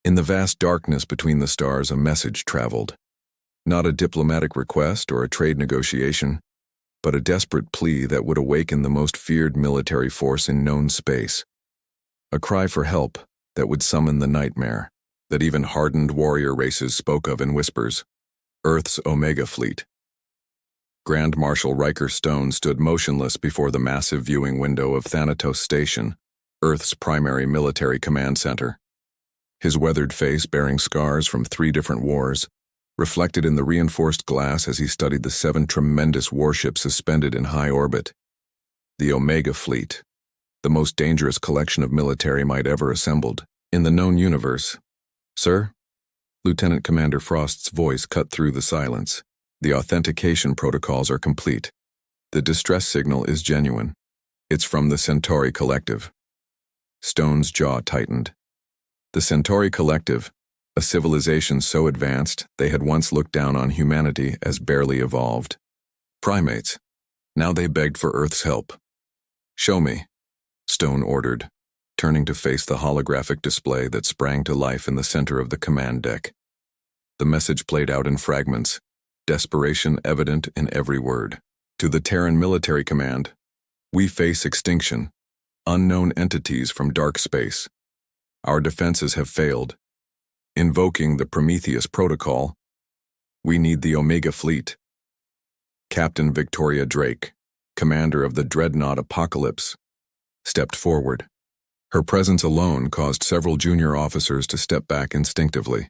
In the vast darkness between the stars, a message traveled. Not a diplomatic request or a trade negotiation, but a desperate plea that would awaken the most feared military force in known space. A cry for help that would summon the nightmare that even hardened warrior races spoke of in whispers: Earth's Omega Fleet. Grand Marshal Riker Stone stood motionless before the massive viewing window of Thanatos Station, Earth's primary military command center. His weathered face, bearing scars from 3 different wars, reflected in the reinforced glass as he studied the 7 tremendous warships suspended in high orbit. The Omega Fleet, the most dangerous collection of military might ever assembled in the known universe. "Sir?" Lieutenant Commander Frost's voice cut through the silence. "The authentication protocols are complete. The distress signal is genuine. It's from the Centauri Collective." Stone's jaw tightened. The Centauri Collective, a civilization so advanced they had once looked down on humanity as barely evolved. Primates. Now they begged for Earth's help. "Show me," Stone ordered, turning to face the holographic display that sprang to life in the center of the command deck. The message played out in fragments, desperation evident in every word. "To the Terran Military Command, we face extinction, unknown entities from dark space. Our defenses have failed. Invoking the Prometheus Protocol, we need the Omega Fleet." Captain Victoria Drake, commander of the dreadnought Apocalypse, stepped forward. Her presence alone caused several junior officers to step back instinctively.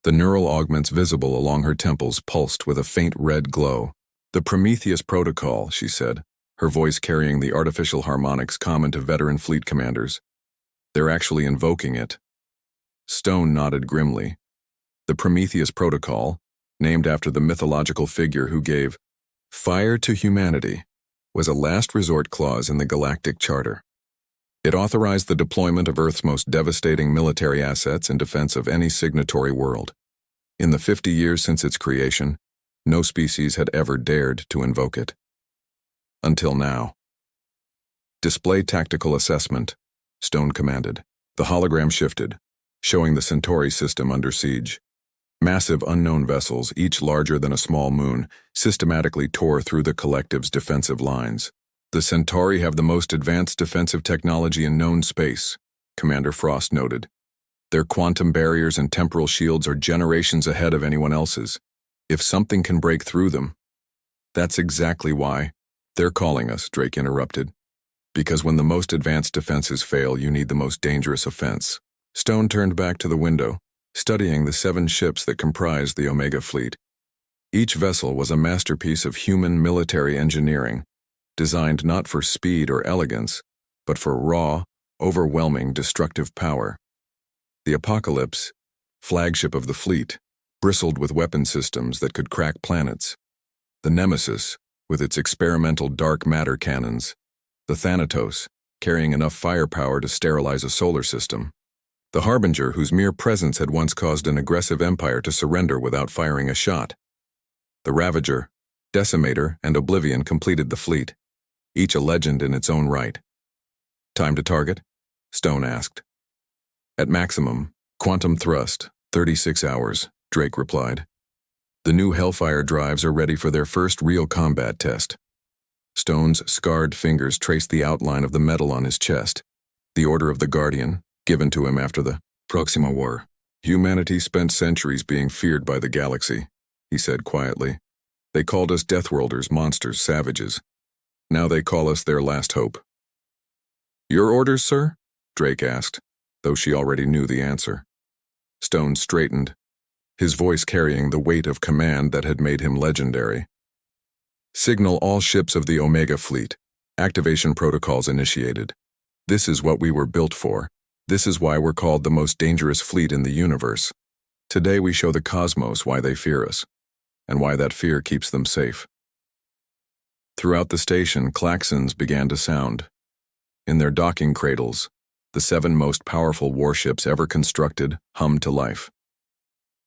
The neural augments visible along her temples pulsed with a faint red glow. "The Prometheus Protocol," she said, her voice carrying the artificial harmonics common to veteran fleet commanders. "They're actually invoking it." Stone nodded grimly. The Prometheus Protocol, named after the mythological figure who gave fire to humanity, was a last resort clause in the Galactic Charter. It authorized the deployment of Earth's most devastating military assets in defense of any signatory world. In the 50 years since its creation, no species had ever dared to invoke it. Until now. "Display tactical assessment," Stone commanded. The hologram shifted, showing the Centauri system under siege. Massive unknown vessels, each larger than a small moon, systematically tore through the Collective's defensive lines. "The Centauri have the most advanced defensive technology in known space," Commander Frost noted. "Their quantum barriers and temporal shields are generations ahead of anyone else's. If something can break through them..." "That's exactly why they're calling us," Drake interrupted. "Because when the most advanced defenses fail, you need the most dangerous offense." Stone turned back to the window, studying the 7 ships that comprised the Omega Fleet. Each vessel was a masterpiece of human military engineering, designed not for speed or elegance, but for raw, overwhelming destructive power. The Apocalypse, flagship of the fleet, bristled with weapon systems that could crack planets. The Nemesis, with its experimental dark matter cannons. The Thanatos, carrying enough firepower to sterilize a solar system. The Harbinger, whose mere presence had once caused an aggressive empire to surrender without firing a shot. The Ravager, Decimator, and Oblivion completed the fleet, each a legend in its own right. "Time to target?" Stone asked. "At maximum, quantum thrust, 36 hours, Drake replied. "The new Hellfire drives are ready for their first real combat test." Stone's scarred fingers traced the outline of the metal on his chest, the Order of the Guardian, given to him after the Proxima War. "Humanity spent centuries being feared by the galaxy," he said quietly. "They called us Deathworlders, monsters, savages. Now they call us their last hope." "Your orders, sir?" Drake asked, though she already knew the answer. Stone straightened, his voice carrying the weight of command that had made him legendary. "Signal all ships of the Omega Fleet. Activation protocols initiated. This is what we were built for. This is why we're called the most dangerous fleet in the universe. Today we show the cosmos why they fear us, and why that fear keeps them safe." Throughout the station, klaxons began to sound. In their docking cradles, the 7 most powerful warships ever constructed hummed to life.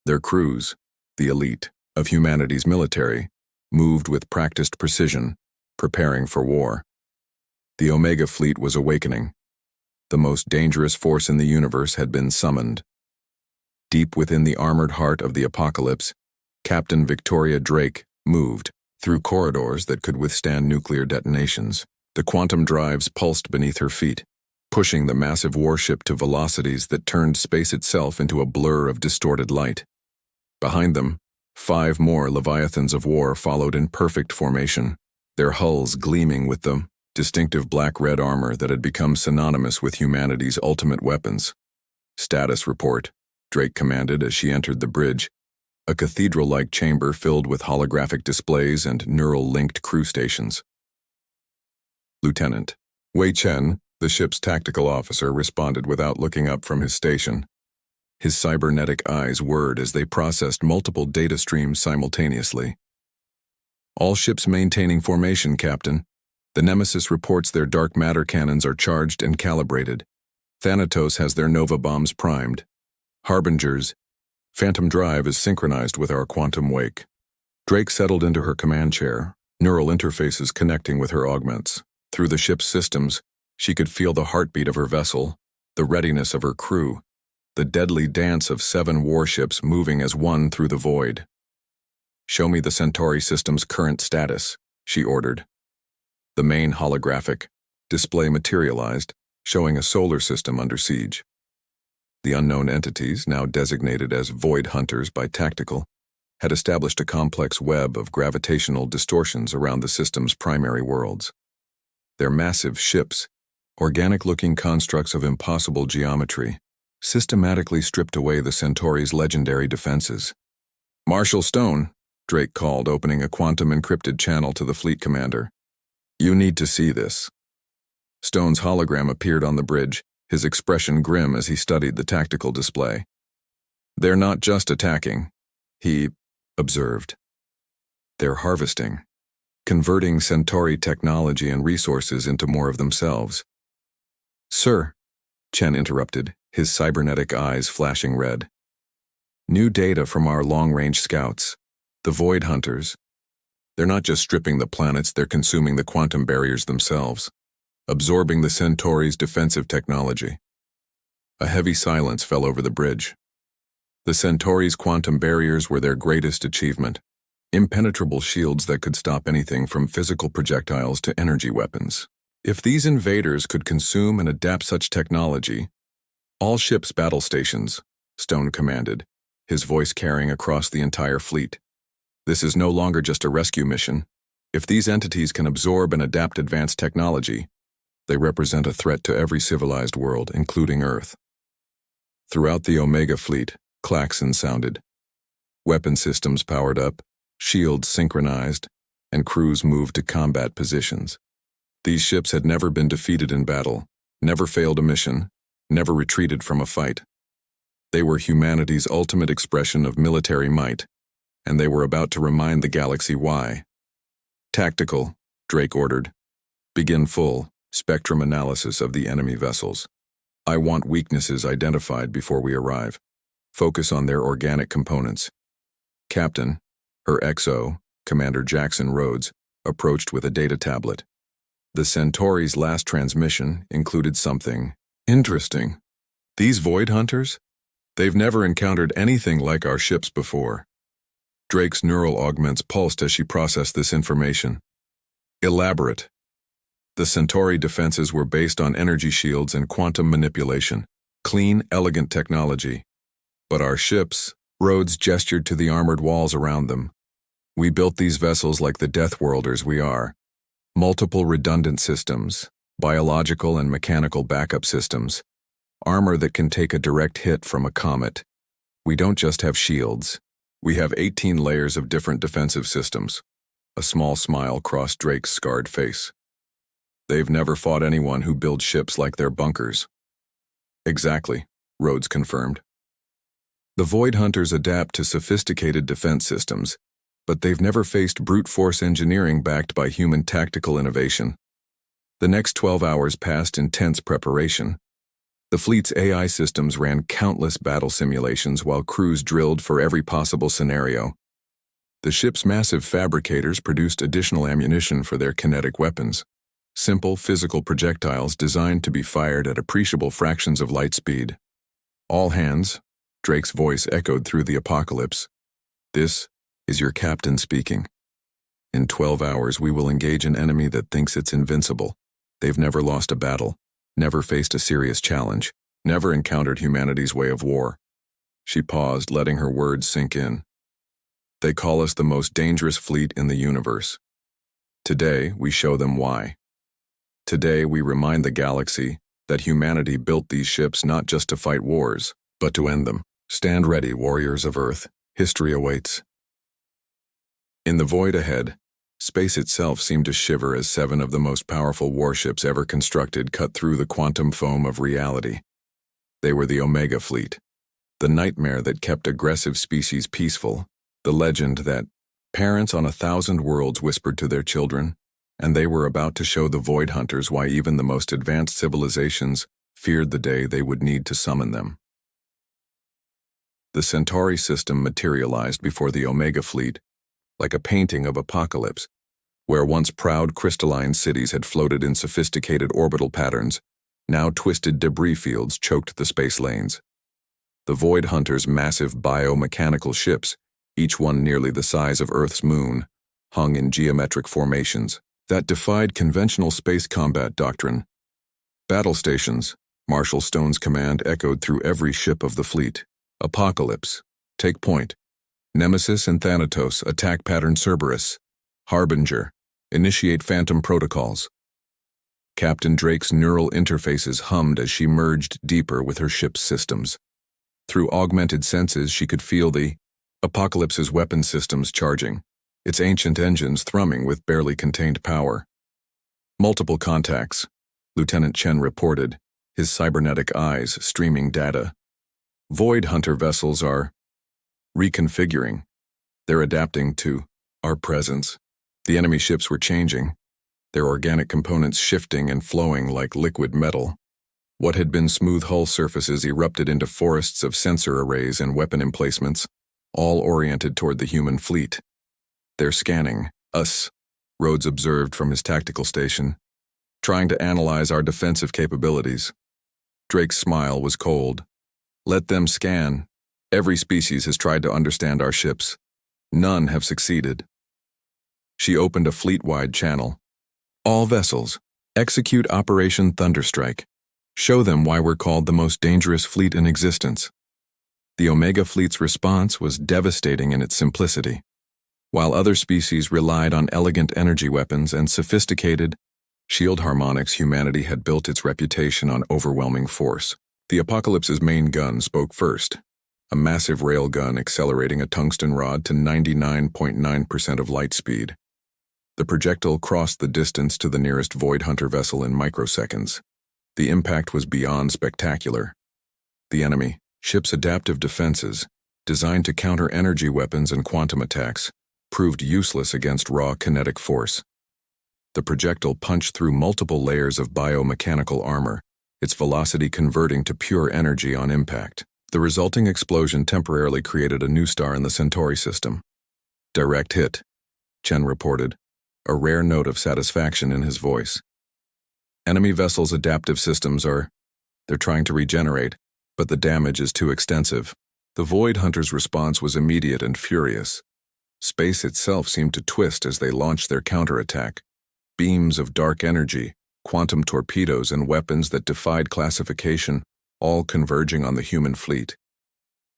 Their crews, the elite of humanity's military, moved with practiced precision, preparing for war. The Omega Fleet was awakening. The most dangerous force in the universe had been summoned. Deep within the armored heart of the apocalypse, Captain Victoria Drake moved through corridors that could withstand nuclear detonations. The quantum drives pulsed beneath her feet, pushing the massive warship to velocities that turned space itself into a blur of distorted light. Behind them, 5 more Leviathans of War followed in perfect formation, their hulls gleaming with the distinctive black-red armor that had become synonymous with humanity's ultimate weapons. "Status report," Drake commanded as she entered the bridge, a cathedral-like chamber filled with holographic displays and neural-linked crew stations. "Lieutenant Wei Chen," the ship's tactical officer, responded without looking up from his station. His cybernetic eyes whirred as they processed multiple data streams simultaneously. "All ships maintaining formation, Captain. The Nemesis reports their dark matter cannons are charged and calibrated. Thanatos has their Nova bombs primed. Harbingers, Phantom Drive is synchronized with our quantum wake." Drake settled into her command chair, neural interfaces connecting with her augments. Through the ship's systems, she could feel the heartbeat of her vessel, the readiness of her crew, the deadly dance of 7 warships moving as one through the void. "Show me the Centauri system's current status," she ordered. The main holographic display materialized, showing a solar system under siege. The unknown entities, now designated as Void Hunters by Tactical, had established a complex web of gravitational distortions around the system's primary worlds. Their massive ships, organic-looking constructs of impossible geometry, systematically stripped away the Centauri's legendary defenses. "Marshal Stone," Drake called, opening a quantum-encrypted channel to the fleet commander. "You need to see this." Stone's hologram appeared on the bridge, his expression grim as he studied the tactical display. "They're not just attacking," he observed. "They're harvesting, converting Centauri technology and resources into more of themselves." "Sir," Chen interrupted, his cybernetic eyes flashing red. "New data from our long-range scouts, the Void Hunters. They're not just stripping the planets, they're consuming the quantum barriers themselves, absorbing the Centauri's defensive technology." A heavy silence fell over the bridge. The Centauri's quantum barriers were their greatest achievement, impenetrable shields that could stop anything from physical projectiles to energy weapons. If these invaders could consume and adapt such technology, "All ships' battle stations," Stone commanded, his voice carrying across the entire fleet. "This is no longer just a rescue mission. If these entities can absorb and adapt advanced technology, they represent a threat to every civilized world, including Earth." Throughout the Omega fleet, klaxons sounded. Weapon systems powered up, shields synchronized, and crews moved to combat positions. These ships had never been defeated in battle, never failed a mission, never retreated from a fight. They were humanity's ultimate expression of military might, and they were about to remind the galaxy why. "Tactical," Drake ordered. "Begin full spectrum analysis of the enemy vessels. I want weaknesses identified before we arrive. Focus on their organic components." Captain, her XO, Commander Jackson Rhodes, approached with a data tablet. The Centauri's last transmission included something interesting. "These Void Hunters? They've never encountered anything like our ships before." Drake's neural augments pulsed as she processed this information. "Elaborate." The Centauri defenses were based on energy shields and quantum manipulation. Clean, elegant technology. But our ships, Rhodes gestured to the armored walls around them. "We built these vessels like the Death Worlders we are. Multiple redundant systems, biological and mechanical backup systems, armor that can take a direct hit from a comet. We don't just have shields. We have 18 layers of different defensive systems." A small smile crossed Drake's scarred face. "They've never fought anyone who builds ships like their bunkers." "Exactly," Rhodes confirmed. "The Void Hunters adapt to sophisticated defense systems, but they've never faced brute force engineering backed by human tactical innovation." The next 12 hours passed in tense preparation. The fleet's AI systems ran countless battle simulations while crews drilled for every possible scenario. The ship's massive fabricators produced additional ammunition for their kinetic weapons. Simple physical projectiles designed to be fired at appreciable fractions of light speed. "All hands, Drake's voice echoed through the apocalypse. "This is your captain speaking. In 12 hours we will engage an enemy that thinks it's invincible. They've never lost a battle, never faced a serious challenge, never encountered humanity's way of war." She paused, letting her words sink in. "They call us the most dangerous fleet in the universe. Today, we show them why. Today, we remind the galaxy that humanity built these ships not just to fight wars, but to end them. Stand ready, warriors of Earth. History awaits." In the void ahead, space itself seemed to shiver as 7 of the most powerful warships ever constructed cut through the quantum foam of reality. They were the Omega Fleet, the nightmare that kept aggressive species peaceful, the legend that parents on 1,000 worlds whispered to their children, and they were about to show the Void Hunters why even the most advanced civilizations feared the day they would need to summon them. The Centauri system materialized before the Omega Fleet like a painting of apocalypse, where once proud crystalline cities had floated in sophisticated orbital patterns, now twisted debris fields choked the space lanes. The Void Hunters' massive biomechanical ships, each one nearly the size of Earth's moon, hung in geometric formations that defied conventional space combat doctrine. Battle stations, Marshal Stone's command echoed through every ship of the fleet. Apocalypse, take point. Nemesis and Thanatos, attack pattern Cerberus. Harbinger, initiate phantom protocols. Captain Drake's neural interfaces hummed as she merged deeper with her ship's systems. Through augmented senses, she could feel the Apocalypse's weapon systems charging, its ancient engines thrumming with barely contained power. "Multiple contacts," Lieutenant Chen reported, his cybernetic eyes streaming data. "Void Hunter vessels are reconfiguring. They're adapting to our presence." The enemy ships were changing, their organic components shifting and flowing like liquid metal. What had been smooth hull surfaces erupted into forests of sensor arrays and weapon emplacements, all oriented toward the human fleet. "They're scanning us," Rhodes observed from his tactical station, "trying to analyze our defensive capabilities." Drake's smile was cold. "Let them scan. Every species has tried to understand our ships. None have succeeded." She opened a fleet-wide channel. "All vessels, execute Operation Thunderstrike. Show them why we're called the most dangerous fleet in existence." The Omega Fleet's response was devastating in its simplicity. While other species relied on elegant energy weapons and sophisticated shield harmonics, humanity had built its reputation on overwhelming force. The Apocalypse's main gun spoke first, a massive railgun accelerating a tungsten rod to 99.9% of light speed. The projectile crossed the distance to the nearest Void Hunter vessel in microseconds. The impact was beyond spectacular. The enemy ship's adaptive defenses, designed to counter energy weapons and quantum attacks, proved useless against raw kinetic force. The projectile punched through multiple layers of biomechanical armor, its velocity converting to pure energy on impact. The resulting explosion temporarily created a new star in the Centauri system. "Direct hit," Chen reported, a rare note of satisfaction in his voice. "Enemy vessels' adaptive systems they're trying to regenerate, but the damage is too extensive." The Void Hunters' response was immediate and furious. Space itself seemed to twist as they launched their counterattack. Beams of dark energy, quantum torpedoes, and weapons that defied classification, all converging on the human fleet.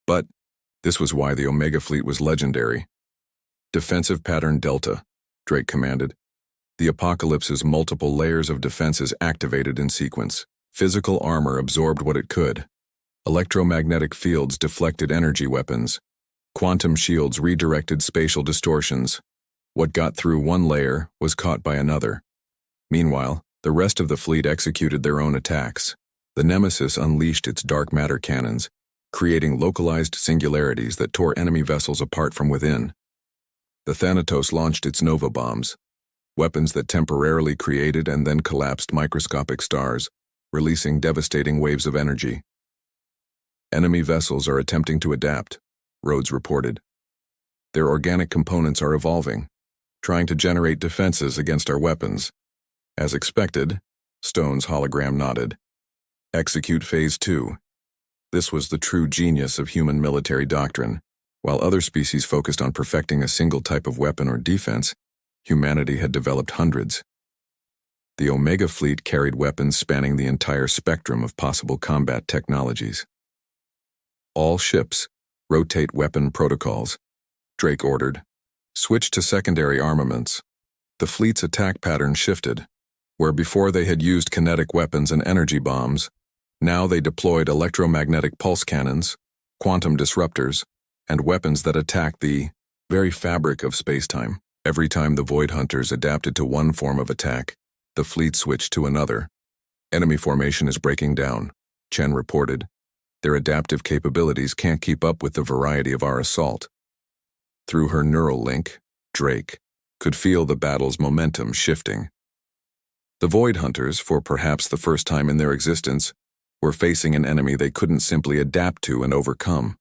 But this was why the Omega Fleet was legendary. "Defensive pattern Delta," Drake commanded. The Apocalypse's multiple layers of defenses activated in sequence. Physical armor absorbed what it could. Electromagnetic fields deflected energy weapons. Quantum shields redirected spatial distortions. What got through one layer was caught by another. Meanwhile, the rest of the fleet executed their own attacks. The Nemesis unleashed its dark matter cannons, creating localized singularities that tore enemy vessels apart from within. The Thanatos launched its Nova bombs, weapons that temporarily created and then collapsed microscopic stars, releasing devastating waves of energy. "Enemy vessels are attempting to adapt," Rhodes reported. "Their organic components are evolving, trying to generate defenses against our weapons." "As expected," Stone's hologram nodded. "Execute Phase 2. This was the true genius of human military doctrine. While other species focused on perfecting a single type of weapon or defense, humanity had developed hundreds. The Omega fleet carried weapons spanning the entire spectrum of possible combat technologies. All ships, rotate weapon protocols, Drake ordered. Switch to secondary armaments. The fleet's attack pattern shifted. Where before they had used kinetic weapons and energy bombs, now they deployed electromagnetic pulse cannons, quantum disruptors, and weapons that attacked the very fabric of spacetime. Every time the Void Hunters adapted to one form of attack, the fleet switched to another. Enemy formation is breaking down, Chen reported. Their adaptive capabilities can't keep up with the variety of our assault. Through her neural link, Drake could feel the battle's momentum shifting. The Void Hunters, for perhaps the first time in their existence, were facing an enemy they couldn't simply adapt to and overcome.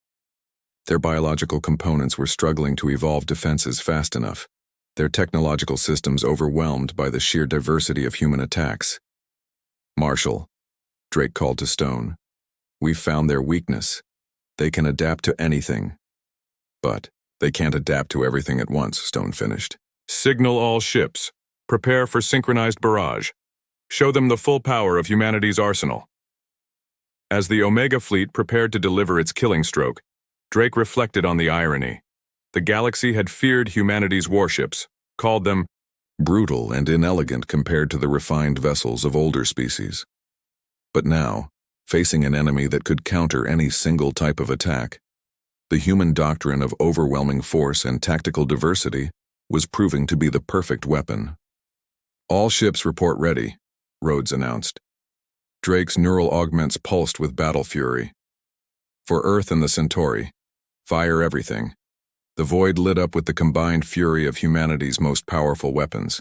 Their biological components were struggling to evolve defenses fast enough, their technological systems overwhelmed by the sheer diversity of human attacks. "Marshal," Drake called to Stone, "we've found their weakness. They can adapt to anything. But they can't adapt to everything at once," Stone finished. "Signal all ships. Prepare for synchronized barrage. Show them the full power of humanity's arsenal." As the Omega fleet prepared to deliver its killing stroke, Drake reflected on the irony. The galaxy had feared humanity's warships, called them brutal and inelegant compared to the refined vessels of older species. But now, facing an enemy that could counter any single type of attack, the human doctrine of overwhelming force and tactical diversity was proving to be the perfect weapon. "All ships report ready," Rhodes announced. Drake's neural augments pulsed with battle fury. "For Earth and the Centauri, fire everything." The void lit up with the combined fury of humanity's most powerful weapons.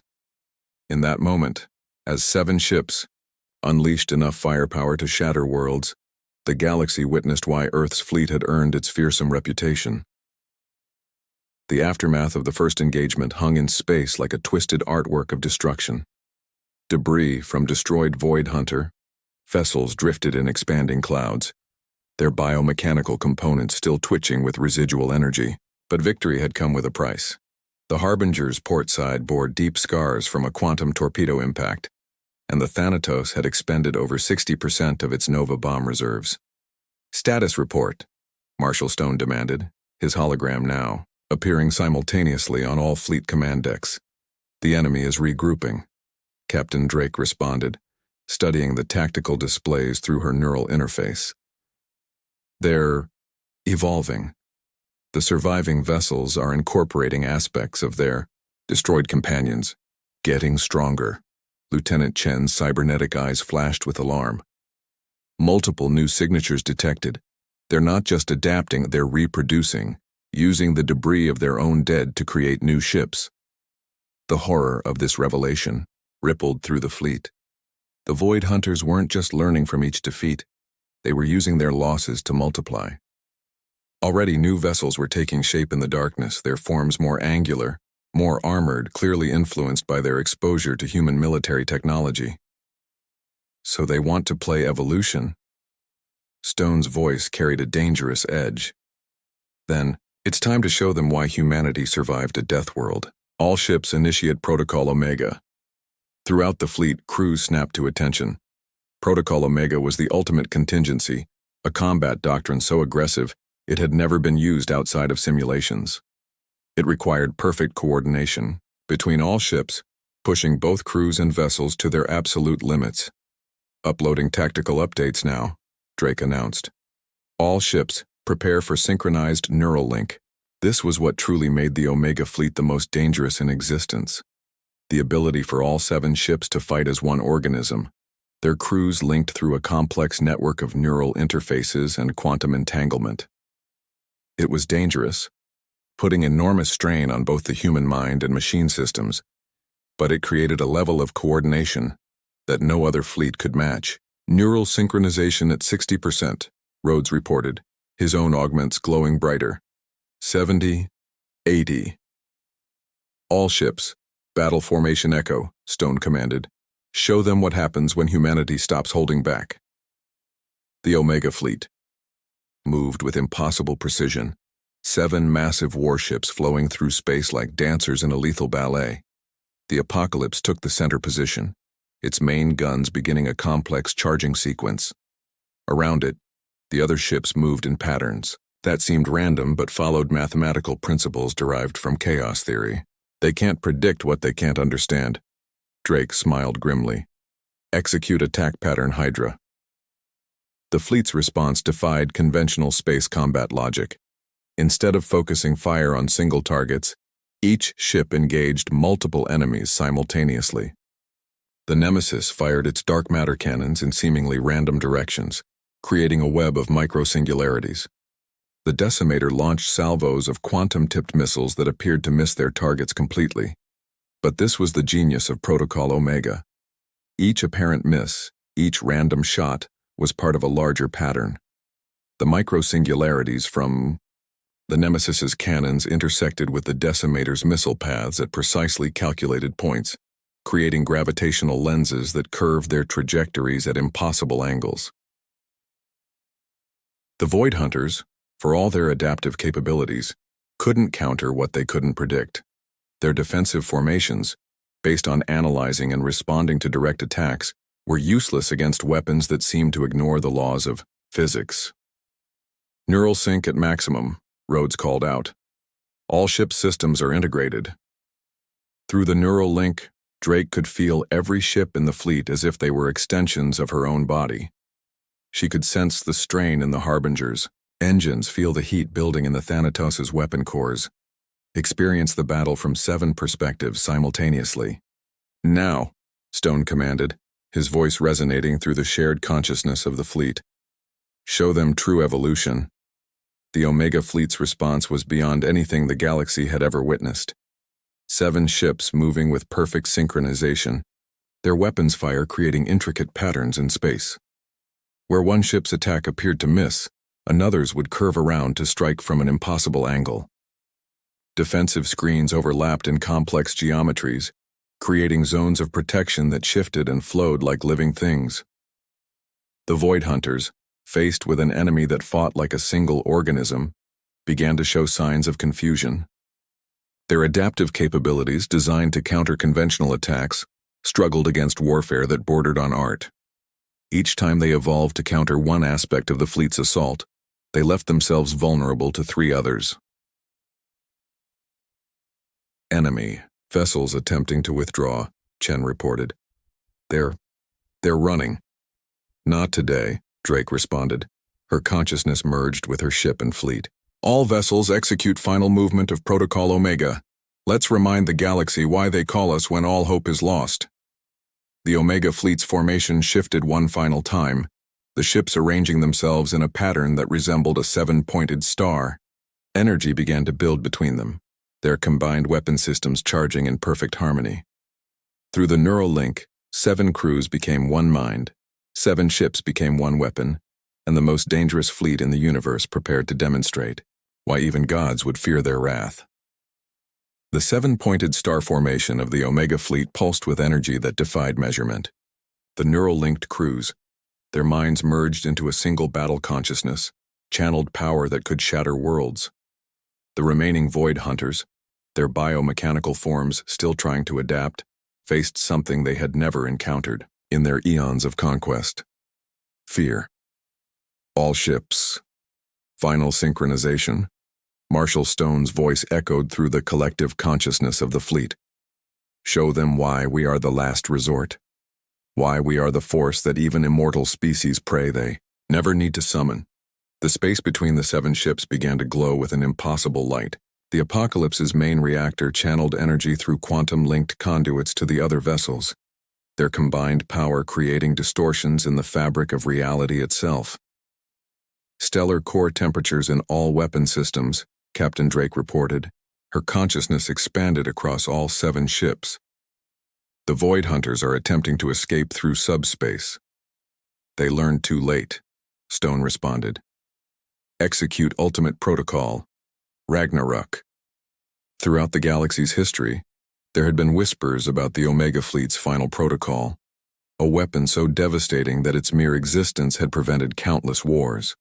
In that moment, as 7 ships unleashed enough firepower to shatter worlds, the galaxy witnessed why Earth's fleet had earned its fearsome reputation. The aftermath of the first engagement hung in space like a twisted artwork of destruction. Debris from destroyed Void Hunter vessels drifted in expanding clouds, their biomechanical components still twitching with residual energy. But victory had come with a price. The Harbinger's port side bore deep scars from a quantum torpedo impact, and the Thanatos had expended over 60% of its Nova bomb reserves. "Status report," Marshal Stone demanded, his hologram now appearing simultaneously on all fleet command decks. "The enemy is regrouping," Captain Drake responded, studying the tactical displays through her neural interface. "They're evolving. The surviving vessels are incorporating aspects of their destroyed companions, getting stronger." Lieutenant Chen's cybernetic eyes flashed with alarm. "Multiple new signatures detected. They're not just adapting, they're reproducing, using the debris of their own dead to create new ships." The horror of this revelation rippled through the fleet. The Void Hunters weren't just learning from each defeat, they were using their losses to multiply. Already new vessels were taking shape in the darkness, their forms more angular, more armored, clearly influenced by their exposure to human military technology. "So they want to play evolution?" Stone's voice carried a dangerous edge. "Then, it's time to show them why humanity survived a death world. All ships initiate Protocol Omega." Throughout the fleet, crews snapped to attention. Protocol Omega was the ultimate contingency, a combat doctrine so aggressive it had never been used outside of simulations. It required perfect coordination between all ships, pushing both crews and vessels to their absolute limits. "Uploading tactical updates now," Drake announced. "All ships, prepare for synchronized neural link." This was what truly made the Omega fleet the most dangerous in existence. The ability for all 7 ships to fight as one organism, their crews linked through a complex network of neural interfaces and quantum entanglement. It was dangerous, putting enormous strain on both the human mind and machine systems, but it created a level of coordination that no other fleet could match. "Neural synchronization at 60%, Rhodes reported, his own augments glowing brighter. 70, 80. "All ships, battle formation echo," Stone commanded. "Show them what happens when humanity stops holding back." The Omega fleet, moved with impossible precision. 7 massive warships flowing through space like dancers in a lethal ballet. The Apocalypse took the center position, its main guns beginning a complex charging sequence. Around it, the other ships moved in patterns that seemed random but followed mathematical principles derived from chaos theory. They can't predict what they can't understand. Drake smiled grimly. Execute attack pattern Hydra. The fleet's response defied conventional space combat logic. Instead of focusing fire on single targets, each ship engaged multiple enemies simultaneously. The Nemesis fired its dark matter cannons in seemingly random directions, creating a web of micro-singularities. The Decimator launched salvos of quantum-tipped missiles that appeared to miss their targets completely. But this was the genius of Protocol Omega. Each apparent miss, each random shot, was part of a larger pattern. The micro-singularities from the Nemesis's cannons intersected with the Decimator's missile paths at precisely calculated points, creating gravitational lenses that curved their trajectories at impossible angles. The Void Hunters, for all their adaptive capabilities, couldn't counter what they couldn't predict. Their defensive formations, based on analyzing and responding to direct attacks, were useless against weapons that seemed to ignore the laws of physics. Neural sync at maximum, Rhodes called out. All ship systems are integrated. Through the neural link, Drake could feel every ship in the fleet as if they were extensions of her own body. She could sense the strain in the Harbingers, engines feel the heat building in the Thanatos' weapon cores, experience the battle from 7 perspectives simultaneously. Now, Stone commanded, his voice resonating through the shared consciousness of the fleet. Show them true evolution. The Omega fleet's response was beyond anything the galaxy had ever witnessed. 7 ships moving with perfect synchronization, their weapons fire creating intricate patterns in space. Where one ship's attack appeared to miss, another's would curve around to strike from an impossible angle. Defensive screens overlapped in complex geometries, creating zones of protection that shifted and flowed like living things. The Void Hunters, faced with an enemy that fought like a single organism, began to show signs of confusion. Their adaptive capabilities, designed to counter conventional attacks, struggled against warfare that bordered on art. Each time they evolved to counter one aspect of the fleet's assault, they left themselves vulnerable to 3 others. Enemy vessels attempting to withdraw, Chen reported. They're running. Not today, Drake responded. Her consciousness merged with her ship and fleet. All vessels execute final movement of Protocol Omega. Let's remind the galaxy why they call us when all hope is lost. The Omega fleet's formation shifted one final time, the ships arranging themselves in a pattern that resembled a 7-pointed star. Energy began to build between them, their combined weapon systems charging in perfect harmony. Through the neural link, 7 crews became one mind, 7 ships became one weapon, and the most dangerous fleet in the universe prepared to demonstrate why even gods would fear their wrath. The 7-pointed star formation of the Omega fleet pulsed with energy that defied measurement. The neural-linked crews, their minds merged into a single battle consciousness, channeled power that could shatter worlds. The remaining Void Hunters, their biomechanical forms still trying to adapt, faced something they had never encountered in their eons of conquest. Fear. All ships. Final synchronization. Marshal Stone's voice echoed through the collective consciousness of the fleet. Show them why we are the last resort. Why we are the force that even immortal species pray they never need to summon. The space between the 7 ships began to glow with an impossible light. The Apocalypse's main reactor channeled energy through quantum-linked conduits to the other vessels, their combined power creating distortions in the fabric of reality itself. Stellar core temperatures in all weapon systems, Captain Drake reported. Her consciousness expanded across all 7 ships. The Void Hunters are attempting to escape through subspace. They learned too late, Stone responded. Execute ultimate protocol. Ragnarok. Throughout the galaxy's history, there had been whispers about the Omega fleet's final protocol, a weapon so devastating that its mere existence had prevented countless wars.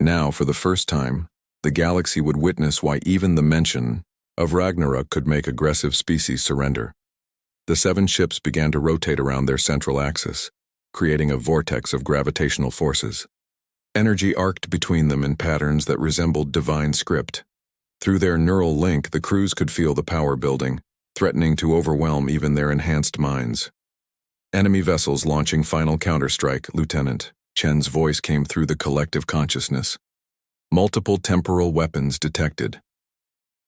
Now, for the first time, the galaxy would witness why even the mention of Ragnarok could make aggressive species surrender. The 7 ships began to rotate around their central axis, creating a vortex of gravitational forces. Energy arced between them in patterns that resembled divine script. Through their neural link, the crews could feel the power building, threatening to overwhelm even their enhanced minds. Enemy vessels launching final counterstrike, Lieutenant. Chen's voice came through the collective consciousness. Multiple temporal weapons detected.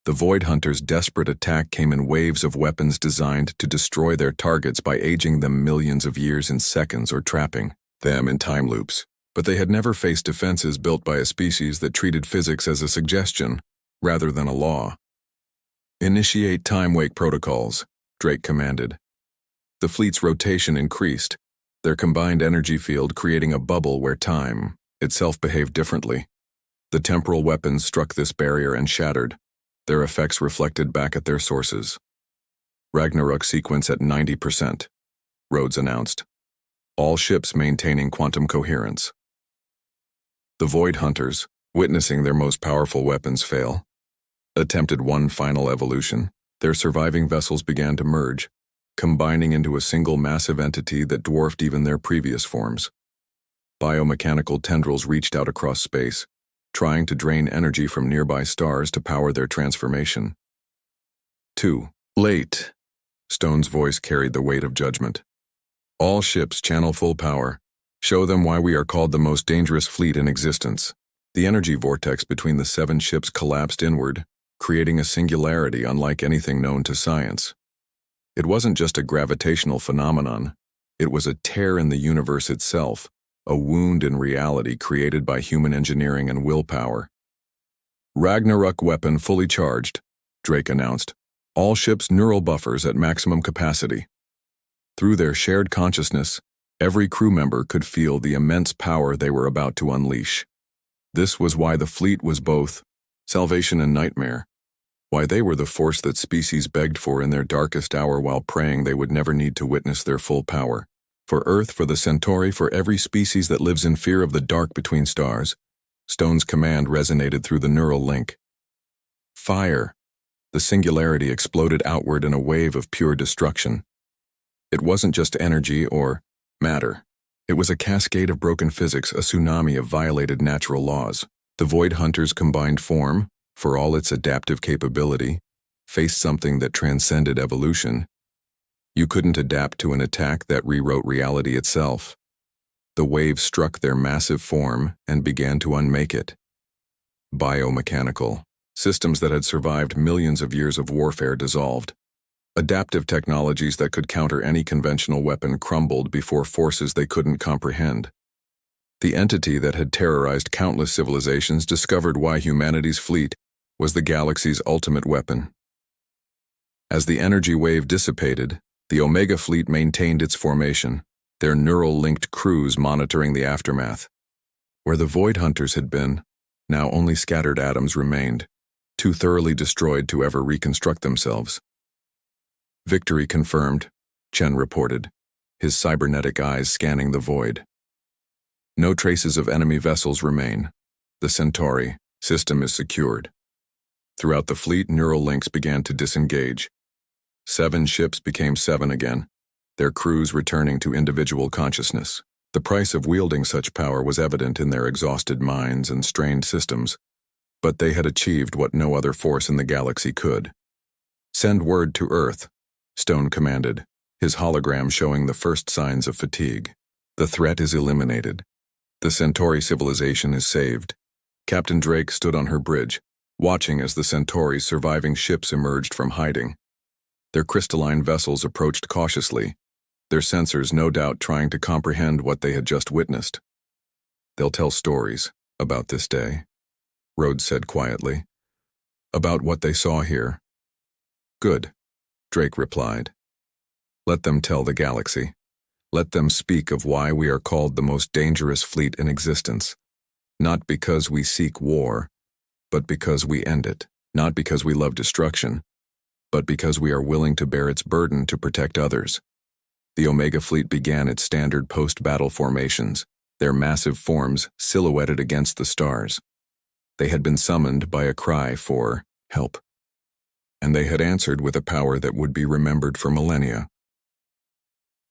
The Void Hunters' desperate attack came in waves of weapons designed to destroy their targets by aging them millions of years in seconds or trapping them in time loops. But they had never faced defenses built by a species that treated physics as a suggestion rather than a law. Initiate time-wake protocols, Drake commanded. The fleet's rotation increased, their combined energy field creating a bubble where time itself behaved differently. The temporal weapons struck this barrier and shattered, their effects reflected back at their sources. Ragnarok sequence at 90%, Rhodes announced. All ships maintaining quantum coherence. The Void Hunters, witnessing their most powerful weapons fail, attempted one final evolution. Their surviving vessels began to merge, combining into a single massive entity that dwarfed even their previous forms. Biomechanical tendrils reached out across space, trying to drain energy from nearby stars to power their transformation. Too late. Stone's voice carried the weight of judgment. All ships channel full power. Show them why we are called the most dangerous fleet in existence. The energy vortex between the 7 ships collapsed inward, creating a singularity unlike anything known to science. It wasn't just a gravitational phenomenon, it was a tear in the universe itself, a wound in reality created by human engineering and willpower. Ragnarok weapon fully charged, Drake announced. All ships' neural buffers at maximum capacity. Through their shared consciousness, every crew member could feel the immense power they were about to unleash. This was why the fleet was both salvation and nightmare, why they were the force that species begged for in their darkest hour while praying they would never need to witness their full power. For Earth, for the Centauri, for every species that lives in fear of the dark between stars. Stone's command resonated through the neural link. Fire. The singularity exploded outward in a wave of pure destruction. It wasn't just energy or matter. It was a cascade of broken physics, a tsunami of violated natural laws. The Void Hunters' combined form, for all its adaptive capability, faced something that transcended evolution. You couldn't adapt to an attack that rewrote reality itself. The wave struck their massive form and began to unmake it. Biomechanical systems that had survived millions of years of warfare dissolved. Adaptive technologies that could counter any conventional weapon crumbled before forces they couldn't comprehend. The entity that had terrorized countless civilizations discovered why humanity's fleet was the galaxy's ultimate weapon. As the energy wave dissipated, the Omega fleet maintained its formation, their neural-linked crews monitoring the aftermath. Where the Void Hunters had been, now only scattered atoms remained, too thoroughly destroyed to ever reconstruct themselves. Victory confirmed, Chen reported, his cybernetic eyes scanning the void. No traces of enemy vessels remain. The Centauri system is secured. Throughout the fleet, neural links began to disengage. 7 ships became 7 again, their crews returning to individual consciousness. The price of wielding such power was evident in their exhausted minds and strained systems, but they had achieved what no other force in the galaxy could. Send word to Earth, Stone commanded, his hologram showing the first signs of fatigue. The threat is eliminated. The Centauri civilization is saved. Captain Drake stood on her bridge, watching as the Centauri's surviving ships emerged from hiding. Their crystalline vessels approached cautiously, their sensors no doubt trying to comprehend what they had just witnessed. They'll tell stories about this day, Rhodes said quietly. About what they saw here. Good, Drake replied. Let them tell the galaxy. Let them speak of why we are called the most dangerous fleet in existence. Not because we seek war, but because we end it. Not because we love destruction, but because we are willing to bear its burden to protect others. The Omega fleet began its standard post-battle formations, their massive forms silhouetted against the stars. They had been summoned by a cry for help, and they had answered with a power that would be remembered for millennia.